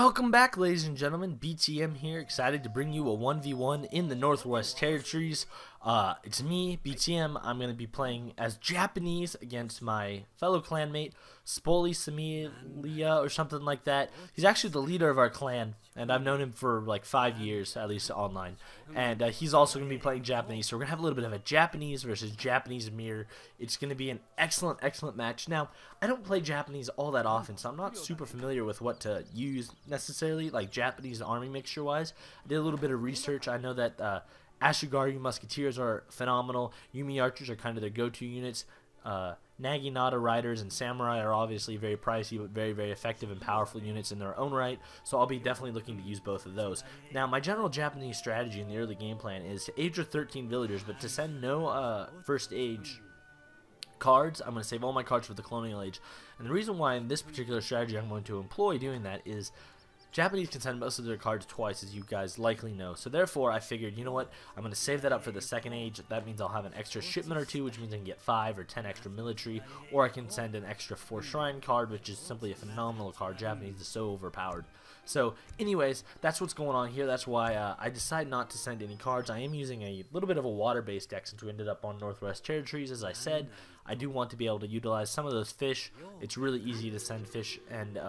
Welcome back, ladies and gentlemen. BTM here, excited to bring you a 1v1 in the Northwest Territories. It's me, BTM. I'm going to be playing as Japanese against my fellow clanmate, Spoli Samilia or something like that. He's actually the leader of our clan, and I've known him for like 5 years, at least online. And he's also going to be playing Japanese, so we're going to have a little bit of a Japanese versus Japanese mirror. It's going to be an excellent, excellent match. Now, I don't play Japanese all that often, so I'm not super familiar with what to use necessarily, like Japanese army mixture-wise. I did a little bit of research. I know that Ashigaru Musketeers are phenomenal. Yumi Archers are kind of their go-to units. Naginata Riders and Samurai are obviously very pricey, but very, very effective and powerful units in their own right, so I'll be definitely looking to use both of those. Now, my general Japanese strategy in the early game plan is to age with 13 villagers, but to send no first age cards. I'm going to save all my cards for the colonial age. And the reason why in this particular strategy I'm going to employ doing that is Japanese can send most of their cards twice, as you guys likely know. So therefore, I figured, you know what, I'm going to save that up for the second age. That means I'll have an extra shipment or two, which means I can get 5 or 10 extra military, or I can send an extra 4 shrine card, which is simply a phenomenal card. Japanese is so overpowered. So anyways, that's what's going on here. That's why I decided not to send any cards. I am using a little bit of a water-based deck since we ended up on Northwest Territories. As I said, I do want to be able to utilize some of those fish. It's really easy to send fish, and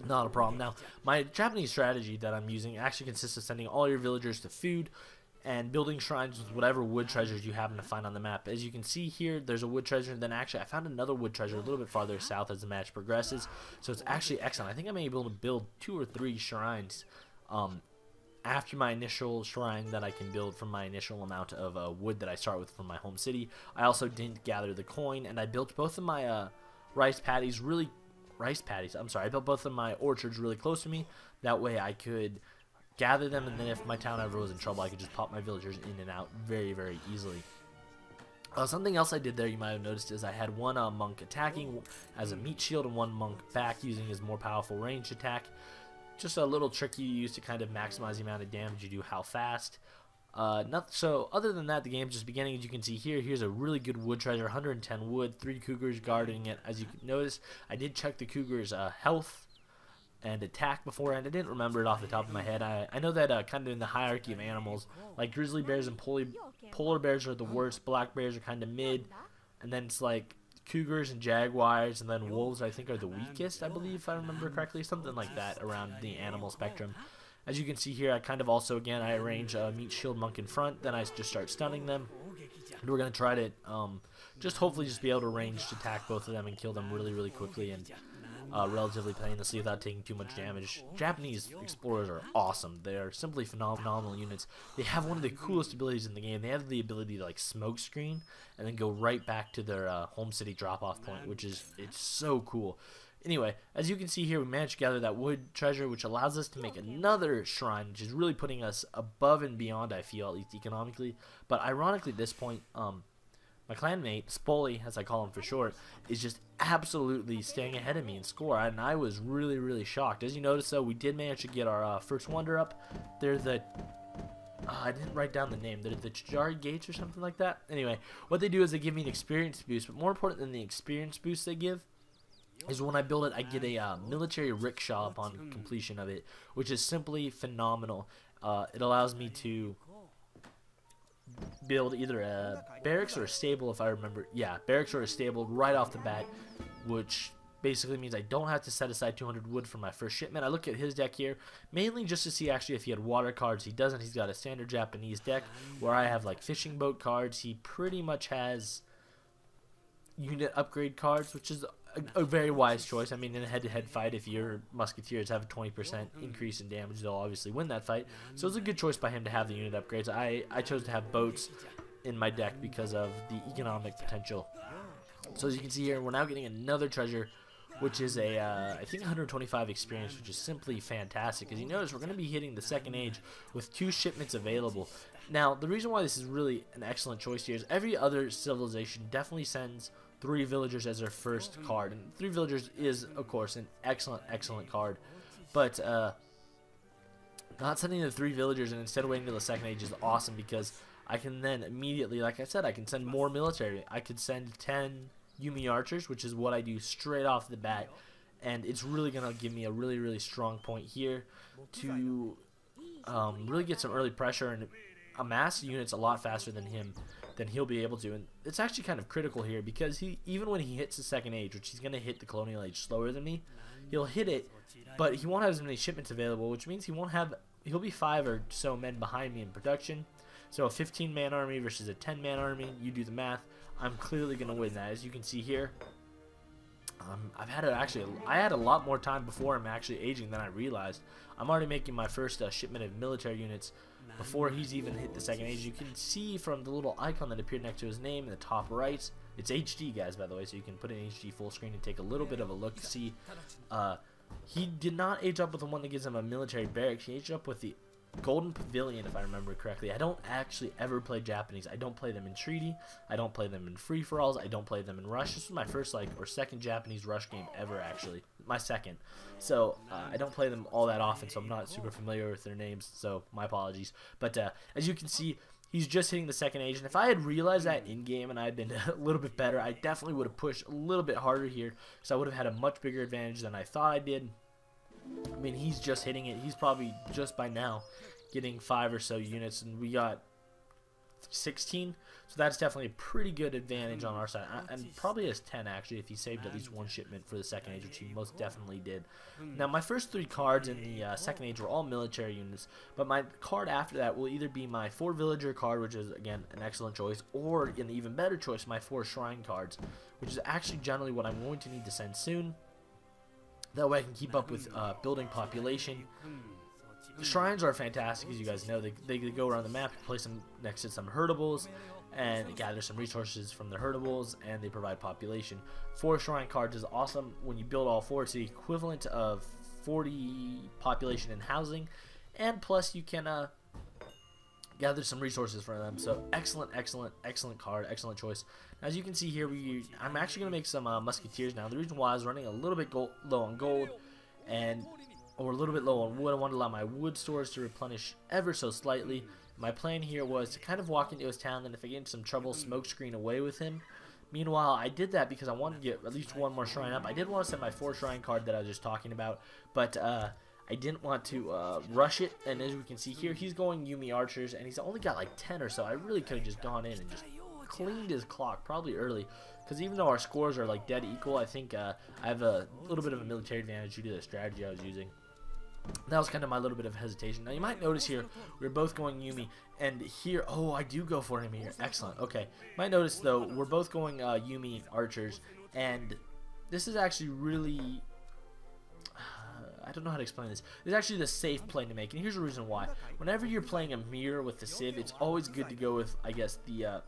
not a problem. Now, my Japanese strategy that I'm using actually consists of sending all your villagers to food and building shrines with whatever wood treasures you happen to find on the map. As you can see here, there's a wood treasure, and then actually I found another wood treasure a little bit farther south as the match progresses, so it's actually excellent. I think I'm able to build 2 or 3 shrines after my initial shrine that I can build from my initial amount of wood that I start with from my home city. I also didn't gather the coin, and I built both of my rice paddies, I built both of my orchards really close to me. That way I could gather them, and then if my town ever was in trouble, I could just pop my villagers in and out very, very easily. Something else I did there you might have noticed is I had one monk attacking as a meat shield and one monk back using his more powerful ranged attack. Just a little trick you use to kind of maximize the amount of damage you do, how fast. So other than that, the game's just beginning. As you can see here, here's a really good wood treasure, 110 wood, 3 cougars guarding it. As you can notice, I did check the cougars' health and attack beforehand. I didn't remember it off the top of my head. I know that kind of in the hierarchy of animals, like grizzly bears and polar bears are the worst, black bears are kind of mid, and then it's like cougars and jaguars, and then wolves I think are the weakest, I believe, if I remember correctly, something like that around the animal spectrum. As you can see here, I kind of also, again, I arrange a meat shield monk in front, then I just start stunning them. And we're going to try to just hopefully just be able to range attack both of them and kill them really, really quickly and relatively painlessly without taking too much damage. Japanese explorers are awesome. They are simply phenomenal units. They have one of the coolest abilities in the game. They have the ability to like smoke screen and then go right back to their home city drop-off point, which is, it's so cool. Anyway, as you can see here, we managed to gather that wood treasure, which allows us to make another shrine, which is really putting us above and beyond, I feel, at least economically. But ironically, at this point, my clanmate, Spoli, as I call him for short, is just absolutely staying ahead of me in score, and I was really, really shocked. As you notice, though, we did manage to get our first wonder up. They're the... I didn't write down the name. They're the Chajari Gates or something like that. Anyway, what they do is they give me an experience boost, but more important than the experience boost they give is when I build it, I get a military rickshaw upon completion of it, which is simply phenomenal. It allows me to build either a barracks or a stable, if I remember. Yeah, barracks or a stable right off the bat, which basically means I don't have to set aside 200 wood for my first shipment. I look at his deck here, mainly just to see actually if he had water cards. He doesn't. He's got a standard Japanese deck where I have like fishing boat cards. He pretty much has unit upgrade cards, which is a very wise choice. I mean, in a head-to-head fight, if your musketeers have a 20% increase in damage, they'll obviously win that fight. So it's a good choice by him to have the unit upgrades. I chose to have boats in my deck because of the economic potential. So as you can see here, we're now getting another treasure, which is a, I think 125 experience, which is simply fantastic. As you notice, we're going to be hitting the second age with 2 shipments available. Now, the reason why this is really an excellent choice here is every other civilization definitely sends 3 villagers as their first card, and 3 villagers is, of course, an excellent, excellent card. But not sending the 3 villagers and instead waiting until the second age is awesome, because I can then immediately, like I said, I can send more military. I could send 10 Yumi Archers, which is what I do straight off the bat, and it's really gonna give me a really strong point here to really get some early pressure and amass units a lot faster than he'll be able to. And it's actually kind of critical here because even when he hits the second age, which he's gonna hit the colonial age slower than me, he'll hit it, but he won't have as many shipments available, which means he'll be 5 or so men behind me in production. So a 15-man army versus a 10-man army, you do the math. I'm clearly gonna win that. As you can see here, I had a lot more time before him actually aging than I realized. I'm already making my first shipment of military units before he's even hit the second age. You can see from the little icon that appeared next to his name in the top right, it's HD, guys, by the way, so you can put it in HD full screen and take a little bit of a look to see. He did not age up with the one that gives him a military barracks. He aged up with the Golden Pavilion, if I remember correctly. I don't actually ever play Japanese. I don't play them in Treaty. I don't play them in free-for-alls. I don't play them in Rush. This was my first or second Japanese Rush game ever, actually. My second. So I don't play them all that often, so I'm not super familiar with their names, so my apologies. But as you can see, he's just hitting the second age, and if I had realized that in-game and I had been a little bit better, I definitely would have pushed a little bit harder here, because I would have had a much bigger advantage than I thought I did. I mean, he's just hitting it. He's probably just by now getting 5 or so units, and we got 16. So that's definitely a pretty good advantage on our side, and probably has 10 actually if he saved at least one shipment for the second age, which he most definitely did. Now my first 3 cards in the second age were all military units, but my card after that will either be my 4 villager card, which is again an excellent choice, or an even better choice, my 4 shrine cards, which is actually generally what I'm going to need to send soon. That way I can keep up with building population. The shrines are fantastic, as you guys know. They go around the map, place them next to some herdables, and gather some resources from the herdables, and they provide population. 4 shrine cards is awesome. When you build all 4, it's the equivalent of 40 population and housing, and plus you can gather some resources from them. So excellent card, excellent choice. As you can see here, I'm actually going to make some musketeers now. The reason why I was running a little bit low on gold, or a little bit low on wood, I wanted to allow my wood stores to replenish ever so slightly. My plan here was to kind of walk into his town, and if I get into some trouble, smoke screen away with him. Meanwhile, I did that because I wanted to get at least 1 more shrine up. I did want to send my 4 shrine card that I was just talking about, but I didn't want to rush it. And as we can see here, he's going Yumi archers, and he's only got like 10 or so. I really could have just gone in and just cleaned his clock probably early, because even though our scores are like dead equal, I think I have a little bit of a military advantage due to the strategy I was using. That was kind of my little bit of hesitation. Now you might notice here we're both going Yumi, and here, oh, I do go for him here. Excellent. Okay, you might notice though we're both going Yumi archers, and this is actually really I don't know how to explain this. It's actually the safe play to make, and here's the reason why. Whenever you're playing a mirror with the Civ, it's always good to go with, I guess, the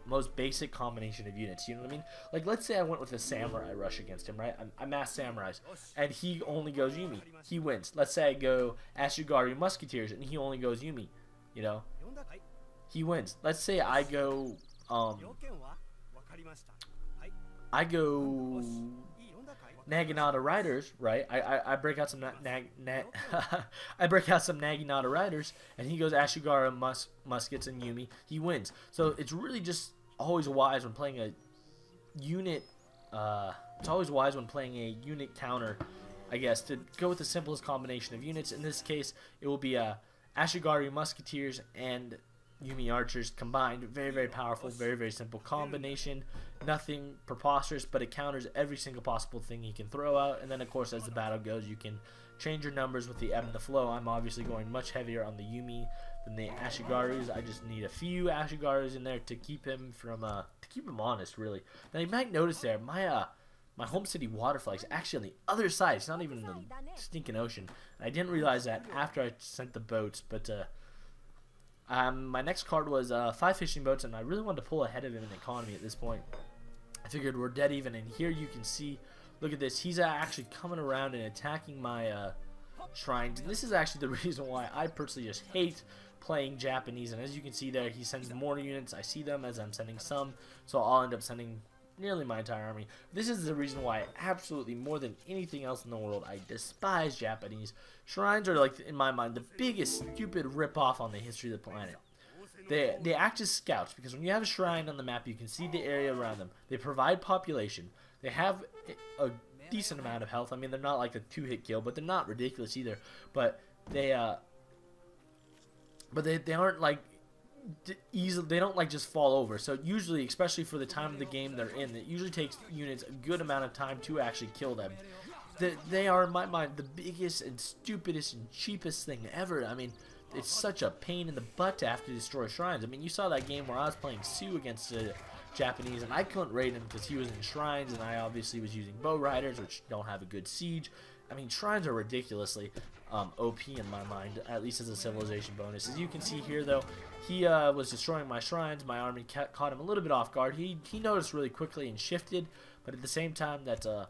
most basic combination of units, you know what I mean? Like, let's say I went with a samurai rush against him, right? I mass samurais, and he only goes Yumi. He wins. Let's say I go Ashigari musketeers, and he only goes Yumi, you know? He wins. Let's say I go, Naginata riders, right? I break out some I break out some Naginata riders, and he goes Ashigara muskets and Yumi. He wins. So it's really just always wise when playing a unit. It's always wise when playing a unit counter, I guess, to go with the simplest combination of units. In this case, it will be Ashigari musketeers and Yumi archers combined. Very powerful, very simple combination. Nothing preposterous, but it counters every single possible thing you can throw out. And then of course, as the battle goes, you can change your numbers with the ebb and the flow. I'm obviously going much heavier on the Yumi than the Ashigarus. I just need a few Ashigarus in there to keep him from to keep him honest, really. Now you might notice there, my home city waterfall is actually on the other side. It's not even in the stinking ocean. And I didn't realize that after I sent the boats, but my next card was 5 fishing boats, and I really wanted to pull ahead of him in economy at this point. I figured we're dead even, and here you can see, look at this, he's actually coming around and attacking my shrines. And this is actually the reason why I personally just hate playing Japanese. And as you can see there, he sends mortar units. I see them as I'm sending some, so I'll end up sending nearly my entire army. This is the reason why absolutely more than anything else in the world I despise Japanese. Shrines are, like, in my mind, the biggest stupid ripoff on the history of the planet. They act as scouts, because when you have a shrine on the map, you can see the area around them. They provide population. They have a decent amount of health. I mean, they're not like a 2-hit kill, but they're not ridiculous either. But they aren't like easily, they don't like just fall over. So usually, especially for the time of the game they're in, it usually takes units a good amount of time to actually kill them. They are, in my mind, the biggest and stupidest and cheapest thing ever. I mean, it's such a pain in the butt to have to destroy shrines. I mean, you saw that game where I was playing Sue against the Japanese, and I couldn't raid him because he was in shrines, and I obviously was using bow riders, which don't have a good siege. I mean, shrines are ridiculously OP in my mind, at least as a civilization bonus. As you can see here, though, he was destroying my shrines. My army caught him a little bit off guard. He noticed really quickly and shifted, but at the same time, that's a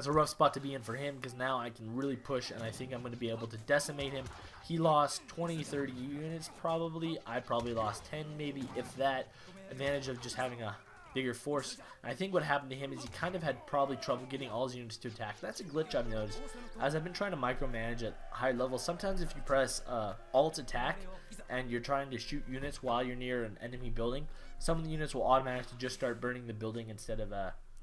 rough spot to be in for him, because now I can really push, and I think I'm going to be able to decimate him. He lost 20-30 units probably. I probably lost 10 maybe, if that. Advantage of just having a bigger force. And I think what happened to him is he kind of had probably trouble getting all his units to attack. That's a glitch I've noticed. As I've been trying to micromanage at high levels, sometimes if you press Alt attack and you're trying to shoot units while you're near an enemy building, some of the units will automatically just start burning the building instead of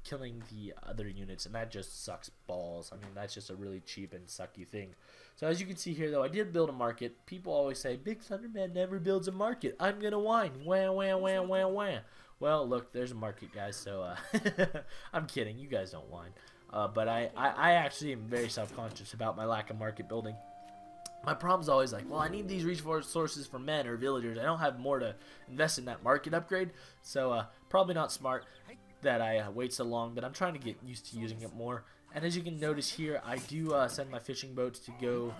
killing the other units, and that just sucks balls. I mean, that's just a really cheap and sucky thing. So as you can see here, though, I did build a market. People always say, Big Thunderman never builds a market. I'm gonna whine. Wah, wah, wah, wah, wah. Well, look, there's a market, guys, so I'm kidding. You guys don't whine. But I actually am very self-conscious about my lack of market building. My problem's always like, well, I need these resources for men or villagers. I don't have more to invest in that market upgrade, so probably not smart that I wait so long, but I'm trying to get used to using it more. And as you can notice here, I do send my fishing boats to go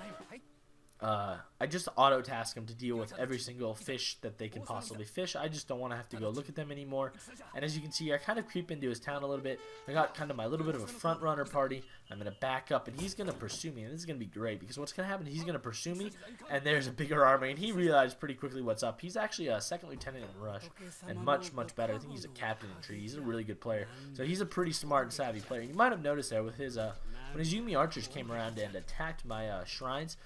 I just auto task them to deal with every single fish that they can possibly fish. I just don't want to have to go look at them anymore. And as you can see, I kind of creep into his town a little bit. I got kind of my little bit of a front runner party. I'm going to back up, and he's going to pursue me. And this is going to be great, because what's going to happen is he's going to pursue me, and there's a bigger army, and he realized pretty quickly what's up. He's actually a second lieutenant in Rush, and much, much better. I think he's a captain in Tree. He's a really good player. So he's a pretty smart and savvy player. You might have noticed there with his, when his Yumi archers came around and attacked my shrines,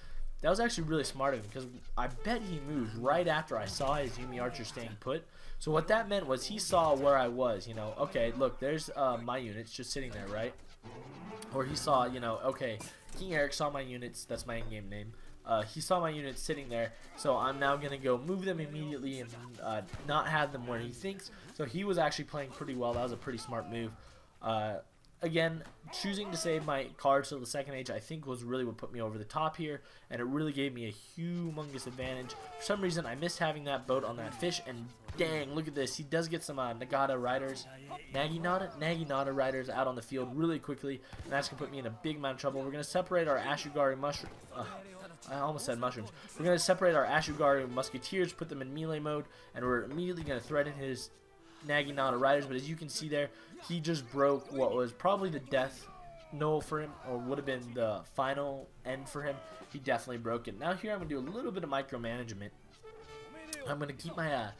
that was actually really smart of him, because I bet he moved right after I saw his Yumi archer staying put. So what that meant was he saw where I was, you know, okay, look, there's my units just sitting there, right? Or he saw, you know, okay, King Eric saw my units, that's my in-game name. He saw my units sitting there, so I'm now going to go move them immediately and not have them where he thinks. So he was actually playing pretty well. That was a pretty smart move. Again, choosing to save my cards till the second age, I think, was really what put me over the top here, and it really gave me a humongous advantage. For some reason, I missed having that boat on that fish, and dang, look at this. He does get some Nagata riders, Naginata riders out on the field really quickly, and that's going to put me in a big amount of trouble. We're going to separate our Ashugari mushroom. I almost said mushrooms. We're going to separate our Ashugari musketeers, put them in melee mode, and we're immediately going to threaten his Naginata riders. But as you can see there, he just broke what was probably the death null for him, or would have been the final end for him. He definitely broke it. Now here I'm going to do a little bit of micromanagement. I'm going to keep my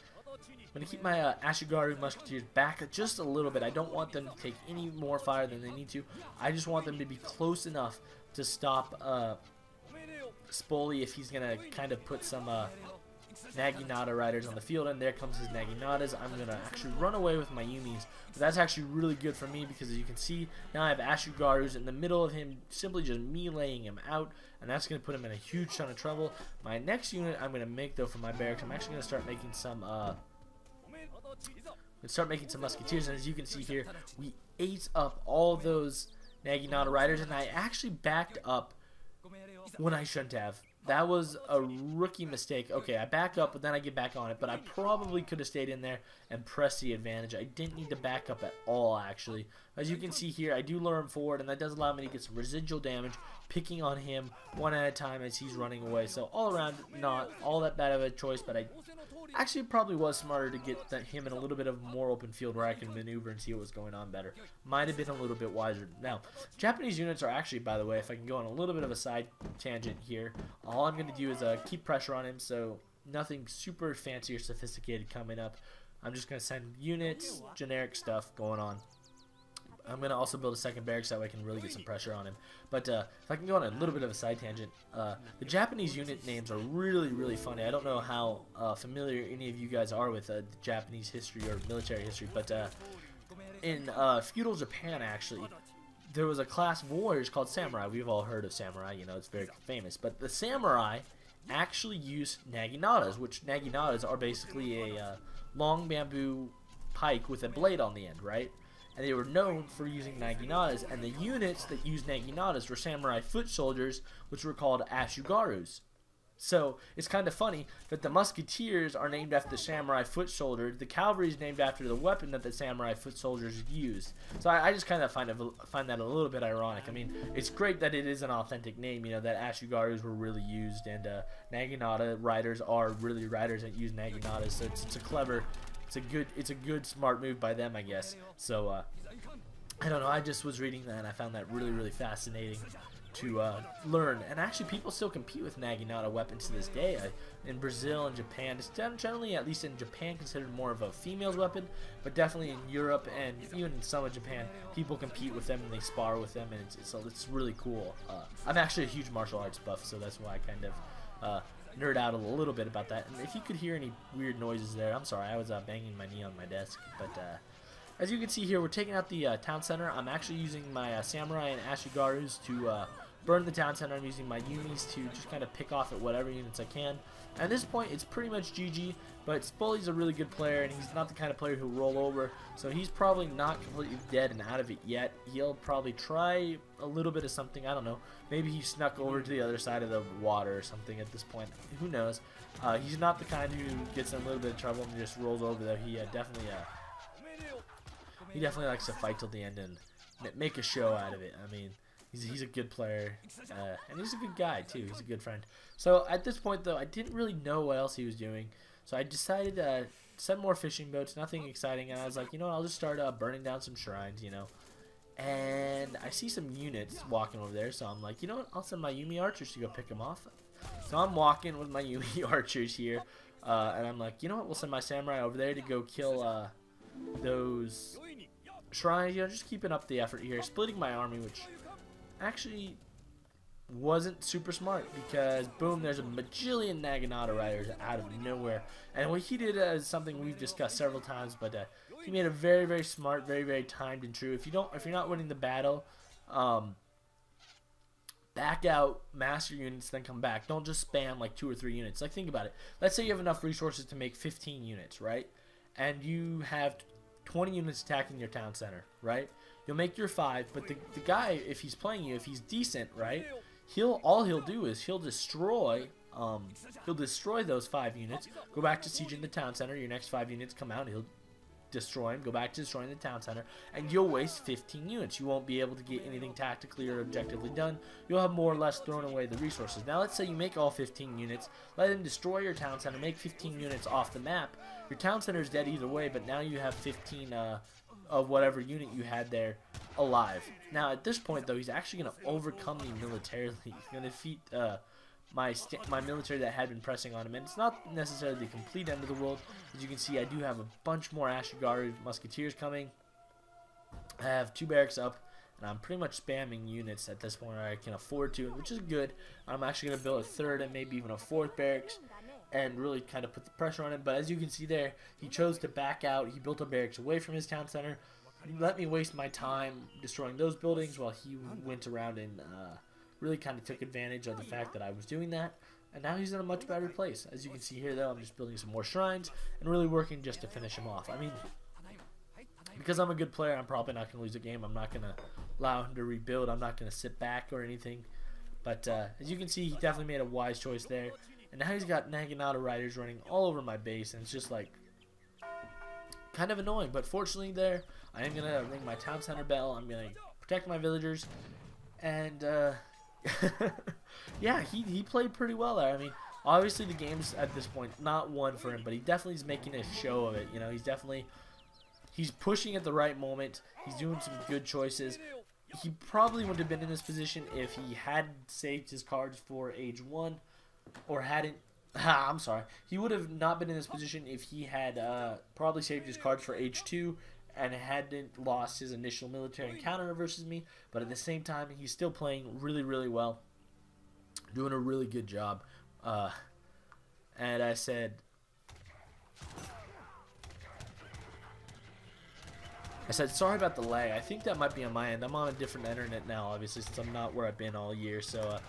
Ashugari musketeers back just a little bit. I don't want them to take any more fire than they need to. I just want them to be close enough to stop Spoli if he's going to kind of put some Naginata riders on the field, and there comes his Naginatas. I'm going to actually run away with my Yumis, but that's actually really good for me, because as you can see, now I have Ashugarus in the middle of him, simply just meleeing him out, and that's going to put him in a huge ton of trouble. My next unit I'm going to make, though, for my barracks, I'm actually going to start making some musketeers, and as you can see here, we ate up all those Naginata riders, and I actually backed up when I shouldn't have. That was a rookie mistake. Okay, I back up, but then I get back on it. But I probably could have stayed in there and pressed the advantage. I didn't need to back up at all, actually. As you can see here, I do lure him forward, and that does allow me to get some residual damage, picking on him one at a time as he's running away. So all around, not all that bad of a choice, but I actually probably was smarter to get him in a little bit of more open field where I can maneuver and see what was going on better. Might have been a little bit wiser. Now, Japanese units are actually, by the way, if I can go on a little bit of a side tangent here, all I'm going to do is keep pressure on him, so nothing super fancy or sophisticated coming up. I'm just going to send units, generic stuff going on. I'm going to also build a second barracks, that way I can really get some pressure on him. But if I can go on a little bit of a side tangent, the Japanese unit names are really, really funny. I don't know how familiar any of you guys are with the Japanese history or military history, but in feudal Japan, actually, there was a class of warriors called samurai. We've all heard of samurai, you know, it's very famous. But the samurai actually use naginatas, which naginatas are basically a long bamboo pike with a blade on the end, right? And they were known for using naginatas, and the units that used naginatas were samurai foot soldiers, which were called ashugarus. So it's kind of funny that the musketeers are named after the samurai foot soldier. The cavalry is named after the weapon that the samurai foot soldiers used. So I just kind of find that a little bit ironic. I mean, it's great that it is an authentic name, you know, that ashugarus were really used, and naginata riders are really riders that use naginatas. So it's a clever, it's a good smart move by them, I guess. So I don't know. I just was reading that and I found that really fascinating to learn. And actually, people still compete with naginata weapons to this day. In Brazil and Japan, it's generally, at least in Japan, considered more of a female's weapon, but definitely in Europe and even in some of Japan, people compete with them and they spar with them, and it's really cool. I'm actually a huge martial arts buff, so that's why I kind of nerd out a little bit about that. And if you could hear any weird noises there, I'm sorry, I was banging my knee on my desk. But as you can see here, we're taking out the town center. I'm actually using my samurai and ashigarus to burn the town center. I'm using my yumis to just kind of pick off at whatever units I can. At this point, it's pretty much GG, but Spully's a really good player, and he's not the kind of player who'll roll over, so he's probably not completely dead and out of it yet. He'll probably try a little bit of something, I don't know. Maybe he snuck over to the other side of the water or something at this point. Who knows? He's not the kind who gets in a little bit of trouble and just rolls over there. He definitely likes to fight till the end and make a show out of it. I mean, he's a good player, and he's a good guy too. He's a good friend. So at this point, though, I didn't really know what else he was doing, so I decided to send more fishing boats. Nothing exciting, and I was like, you know what, I'll just start burning down some shrines, you know. And I see some units walking over there, so I'm like, you know what, I'll send my Yumi archers to go pick them off. So I'm walking with my Yumi archers here, and I'm like, you know what, we'll send my samurai over there to go kill those shrines. You know, just keeping up the effort here, splitting my army, which actually wasn't super smart, because boom, there's a bajillion naginata riders out of nowhere, and what he did is something we've discussed several times, but he made a very smart, very timed and true. If you're not winning the battle, back out, master units, then come back. Don't just spam like 2 or 3 units. Like, think about it. Let's say you have enough resources to make 15 units, right? And you have 20 units attacking your town center, right? You'll make your 5, but the guy, if he's playing you, if he's decent, right, all he'll do is he'll destroy those 5 units, go back to sieging the town center. Your next 5 units come out, he'll destroy him, go back to destroying the town center, and you'll waste 15 units. You won't be able to get anything tactically or objectively done. You'll have more or less thrown away the resources. Now let's say you make all 15 units, let him destroy your town center, make 15 units off the map. Your town center is dead either way, but now you have 15 of whatever unit you had there alive. Now at this point, though, he's actually going to overcome me militarily. He's going to defeat my military that had been pressing on him, and it's not necessarily the complete end of the world. As you can see, I do have a bunch more Ashigaru musketeers coming. I have 2 barracks up, and I'm pretty much spamming units at this point where I can afford to, which is good. I'm actually going to build a 3rd and maybe even a 4th barracks and really kind of put the pressure on him. But as you can see there, he chose to back out. He built a barracks away from his town center. Let me waste my time destroying those buildings while he went around and really kind of took advantage of the fact that I was doing that. And now he's in a much better place. As you can see here, though, I'm just building some more shrines and really working just to finish him off. I mean, because I'm a good player, I'm probably not going to lose a game. I'm not going to allow him to rebuild. I'm not going to sit back or anything. But as you can see, he definitely made a wise choice there. And now he's got Naginata riders running all over my base, and it's just like kind of annoying. But fortunately there, I am going to ring my town center bell. I'm going to protect my villagers. And yeah, he played pretty well there. I mean, obviously the game's at this point not won for him, but he definitely is making a show of it. You know, he's pushing at the right moment. He's doing some good choices. He probably wouldn't have been in this position if he hadn't saved his cards for age 1, or hadn't. I'm sorry. He would have not been in this position if he had probably saved his cards for age 2 and hadn't lost his initial military encounter versus me. But at the same time, he's still playing really well, doing a really good job. And I said, I said sorry about the lag. I think that might be on my end. I'm on a different internet now, obviously, since I'm not where I've been all year. So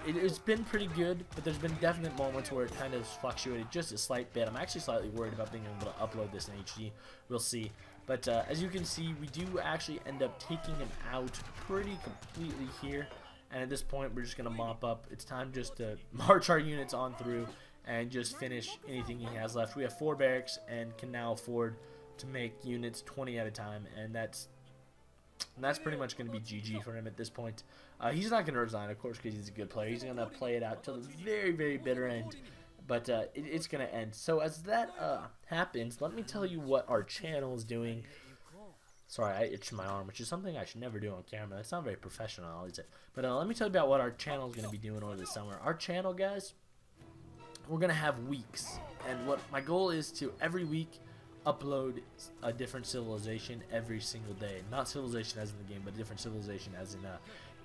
it's been pretty good, but there's been definite moments where it kind of fluctuated just a slight bit. I'm actually slightly worried about being able to upload this in HD. We'll see. But as you can see, we do actually end up taking him out pretty completely here. And at this point, we're just going to mop up. It's time just to march our units on through and just finish anything he has left. We have 4 barracks and can now afford to make units 20 at a time. And that's pretty much going to be GG for him at this point. He's not going to resign, of course, because he's a good player. He's going to play it out till the very, very bitter end. But it's going to end. So as that happens, let me tell you what our channel is doing. Sorry, I itched my arm, which is something I should never do on camera. That's not very professional, is it? But let me tell you about what our channel is going to be doing over the summer. Our channel, guys, we're going to have weeks. And what my goal is to, every week, upload a different civilization every single day. Not civilization as in the game, but a different civilization as in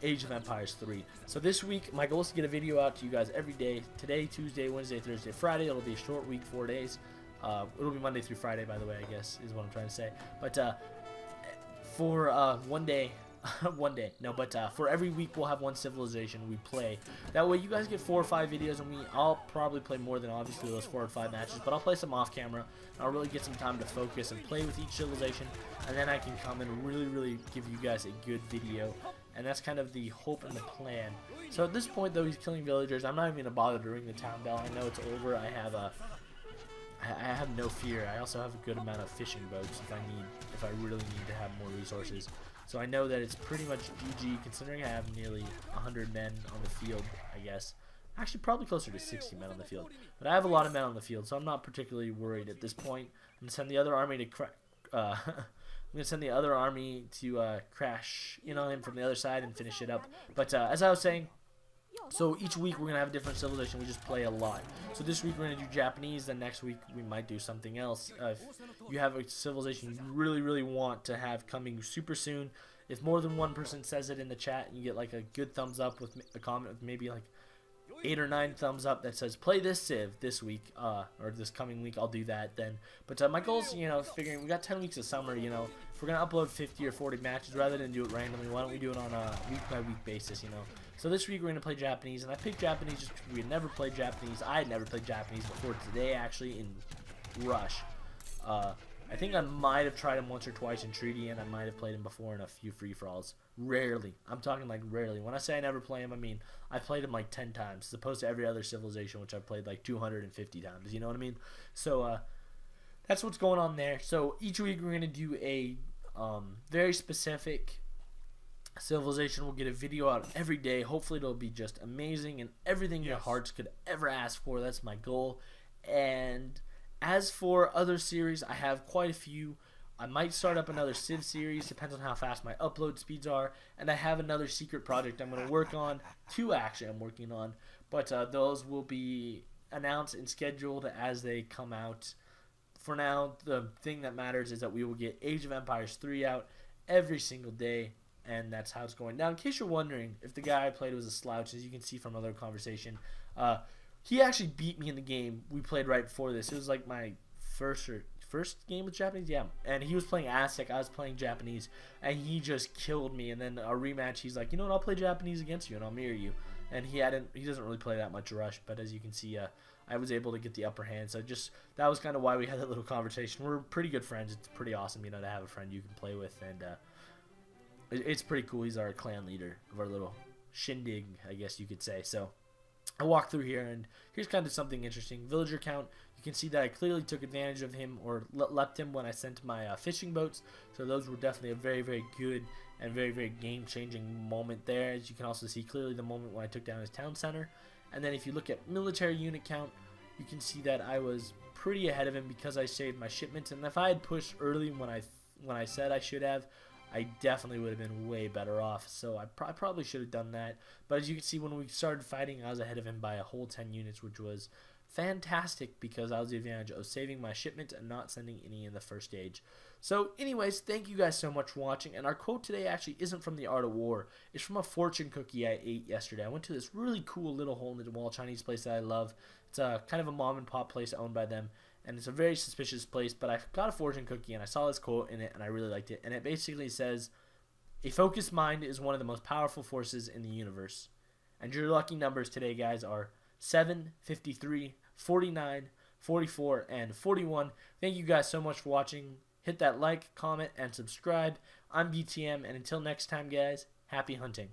Age of Empires 3. So this week, my goal is to get a video out to you guys every day. Today, Tuesday, Wednesday, Thursday, Friday. It'll be a short week, 4 days. It'll be Monday through Friday, by the way, I guess, is what I'm trying to say. But for one day, for every week we'll have one civilization we play. That way you guys get 4 or 5 videos, and I'll probably play more than obviously those 4 or 5 matches, but I'll play some off camera. And I'll really get some time to focus and play with each civilization, and then I can come and really give you guys a good video. And that's kind of the hope and the plan. So at this point, though, he's killing villagers. I'm not even gonna bother to ring the town bell. I know it's over. I have no fear. I also have a good amount of fishing boats if I really need to have more resources. So I know that it's pretty much GG, considering I have nearly 100 men on the field, I guess. Actually, probably closer to 60 men on the field. But I have a lot of men on the field, so I'm not particularly worried at this point. I'm gonna send the other army to I'm going to send the other army to crash in on him from the other side and finish it up. But as I was saying, so each week we're going to have a different civilization. We just play a lot. So this week we're going to do Japanese. Then next week we might do something else. If you have a civilization you really want to have coming super soon, if more than one person says it in the chat and you get like a good thumbs up with a comment with maybe like 8 or 9 thumbs up that says play this civ this week or this coming week, I'll do that then. But my goal is, figuring we got 10 weeks of summer, if we're gonna upload 50 or 40 matches rather than do it randomly, why don't we do it on a week by week basis? So this week we're gonna play Japanese, and I picked Japanese just because we had never played Japanese. I had never played Japanese before today, actually, in Rush. I think I might have tried him once or twice in Treaty, and I might have played him before in a few free-for-alls. Rarely. I'm talking like rarely. When I say I never play him, I mean I played him like 10 times, as opposed to every other civilization, which I played like 250 times. You know what I mean? So that's what's going on there. So each week we're going to do a very specific civilization. We'll get a video out every day. Hopefully it'll be just amazing and everything your hearts could ever ask for. That's my goal. And as for other series, I have quite a few. I might start up another Civ series, depends on how fast my upload speeds are. And I have another secret project I'm going to work on. 2 actually I'm working on. But those will be announced and scheduled as they come out. For now, the thing that matters is that we will get Age of Empires 3 out every single day. And that's how it's going. Now, in case you're wondering if the guy I played was a slouch, as you can see from other conversation, he actually beat me in the game we played right before this. It was like my first game with Japanese, yeah. And he was playing Aztec, I was playing Japanese, and he just killed me. And then our rematch, he's like, you know what, I'll play Japanese against you, and I'll mirror you. And he doesn't really play that much Rush, but as you can see, I was able to get the upper hand. So that was kind of why we had that little conversation. We're pretty good friends. It's pretty awesome, to have a friend you can play with, and it's pretty cool. He's our clan leader of our little shindig, I guess you could say. So I walk through here, and here's kind of something interesting. Villager count. You can see that I clearly took advantage of him or left him when I sent my fishing boats. So those were definitely a very good and very game-changing moment there. As you can also see clearly the moment when I took down his town center. And then if you look at military unit count, you can see that I was pretty ahead of him because I saved my shipments. And if I had pushed early when I said I should have, I definitely would have been way better off. So I probably should have done that. But as you can see, when we started fighting, I was ahead of him by a whole 10 units, which was fantastic because I was the advantage of saving my shipment and not sending any in the first stage. So anyways, thank you guys so much for watching. And our quote today actually isn't from the Art of War. It's from a fortune cookie I ate yesterday. I went to this really cool little hole in the wall Chinese place that I love. It's kind of a mom and pop place owned by them. and it's a very suspicious place, but I got a fortune cookie and I saw this quote in it and I really liked it, and it basically says, a focused mind is one of the most powerful forces in the universe. And your lucky numbers today, guys, are 7, 53, 49, 44, and 41. Thank you guys so much for watching. Hit that like, comment, and subscribe. I'm BTM, and until next time, guys, happy hunting.